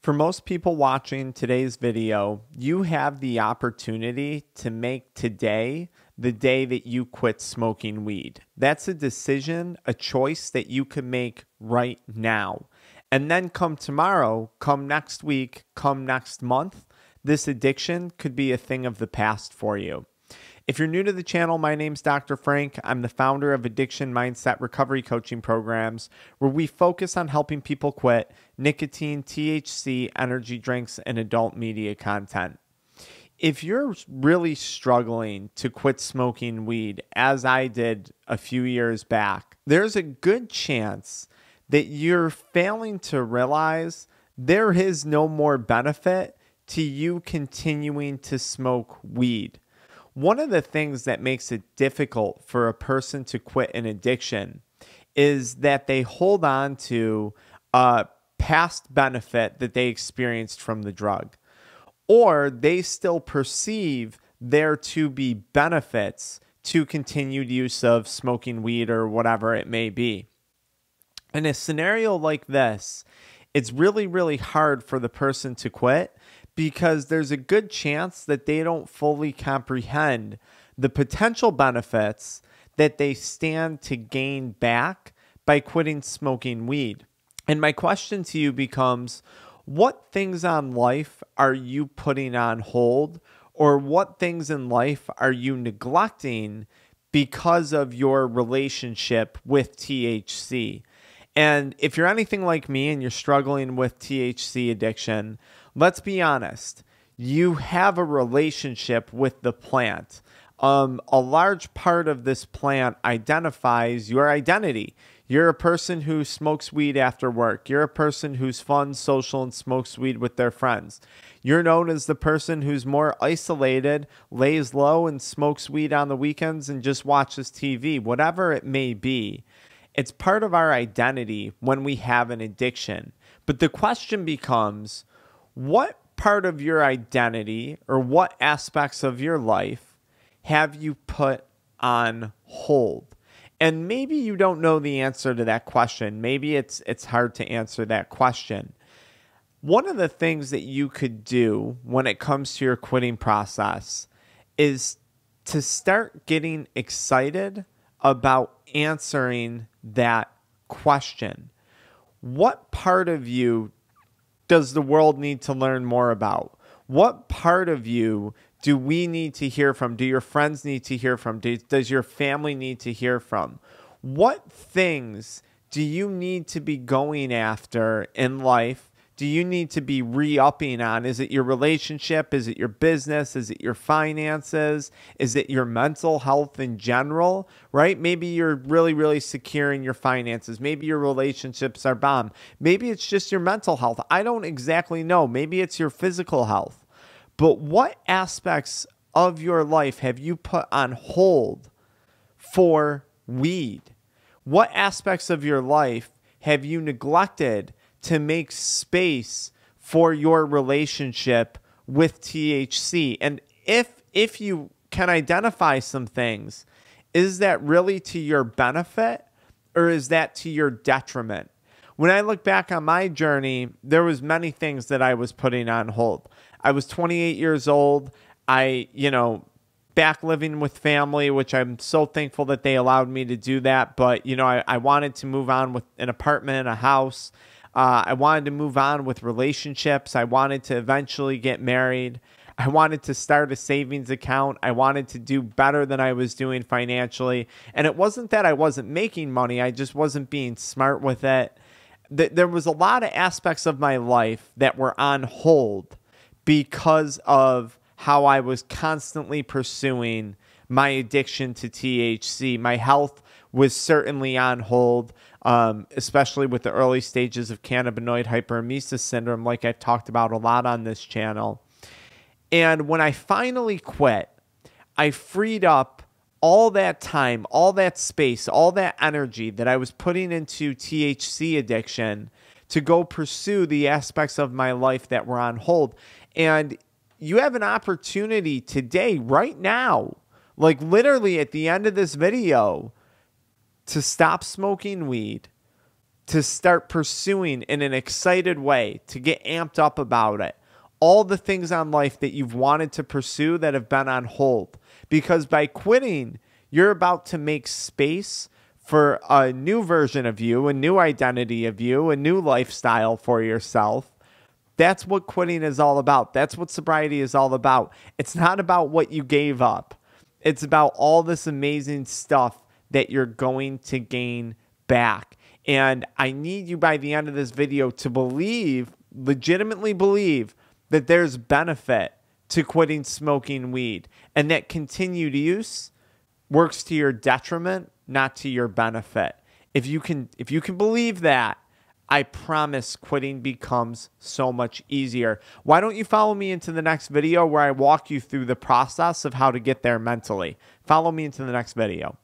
For most people watching today's video, you have the opportunity to make today the day that you quit smoking weed. That's a decision, a choice that you can make right now. And then come tomorrow, come next week, come next month, this addiction could be a thing of the past for you. If you're new to the channel, my name's Dr. Frank. I'm the founder of AddictionMindset recovery coaching programs, where we focus on helping people quit nicotine, THC, energy drinks, and adult media content. If you're really struggling to quit smoking weed, as I did a few years back, there's a good chance that you're failing to realize there is no more benefit to you continuing to smoke weed. One of the things that makes it difficult for a person to quit an addiction is that they hold on to a past benefit that they experienced from the drug, or they still perceive there to be benefits to continued use of smoking weed or whatever it may be. In a scenario like this, it's really, really hard for the person to quit, because there's a good chance that they don't fully comprehend the potential benefits that they stand to gain back by quitting smoking weed. And my question to you becomes, what things in life are you putting on hold, or what things in life are you neglecting because of your relationship with THC? And if you're anything like me and you're struggling with THC addiction, let's be honest, you have a relationship with the plant. A large part of this plant identifies your identity. You're a person who smokes weed after work. You're a person who's fun, social, and smokes weed with their friends. You're known as the person who's more isolated, lays low, and smokes weed on the weekends and just watches TV, whatever it may be. It's part of our identity when we have an addiction. But the question becomes, what part of your identity or what aspects of your life have you put on hold? And maybe you don't know the answer to that question. Maybe it's hard to answer that question. One of the things that you could do when it comes to your quitting process is to start getting excited about answering that question. What part of you does the world need to learn more about? What part of you do we need to hear from? Do your friends need to hear from? Does your family need to hear from? What things do you need to be going after in life? Do you need to be re-upping on? Is it your relationship? Is it your business? Is it your finances? Is it your mental health in general, right? Maybe you're really, really secure in your finances. Maybe your relationships are bomb. Maybe it's just your mental health. I don't exactly know. Maybe it's your physical health. But what aspects of your life have you put on hold for weed? What aspects of your life have you neglected to make space for your relationship with THC? And if you can identify some things, is that really to your benefit, or is that to your detriment? When I look back on my journey, there was many things that I was putting on hold. I was 28 years old. Back living with family, which I'm so thankful that they allowed me to do that. But, I wanted to move on with an apartment, a house. I wanted to move on with relationships. I wanted to eventually get married. I wanted to start a savings account. I wanted to do better than I was doing financially. And it wasn't that I wasn't making money. I just wasn't being smart with it. There was a lot of aspects of my life that were on hold because of how I was constantly pursuing my addiction to THC. My health was certainly on hold, especially with the early stages of cannabinoid hyperemesis syndrome, like I've talked about a lot on this channel. And when I finally quit, I freed up all that time, all that space, all that energy that I was putting into THC addiction to go pursue the aspects of my life that were on hold. And you have an opportunity today, right now, like literally at the end of this video, to stop smoking weed, to start pursuing in an excited way, to get amped up about it. All the things on life that you've wanted to pursue that have been on hold. Because by quitting, you're about to make space for a new version of you, a new identity of you, a new lifestyle for yourself. That's what quitting is all about. That's what sobriety is all about. It's not about what you gave up. It's about all this amazing stuff that you're going to gain back. And I need you by the end of this video to believe, legitimately believe, that there's benefit to quitting smoking weed, and that continued use works to your detriment, not to your benefit. If you can believe that, I promise quitting becomes so much easier. Why don't you follow me into the next video where I walk you through the process of how to get there mentally? Follow me into the next video.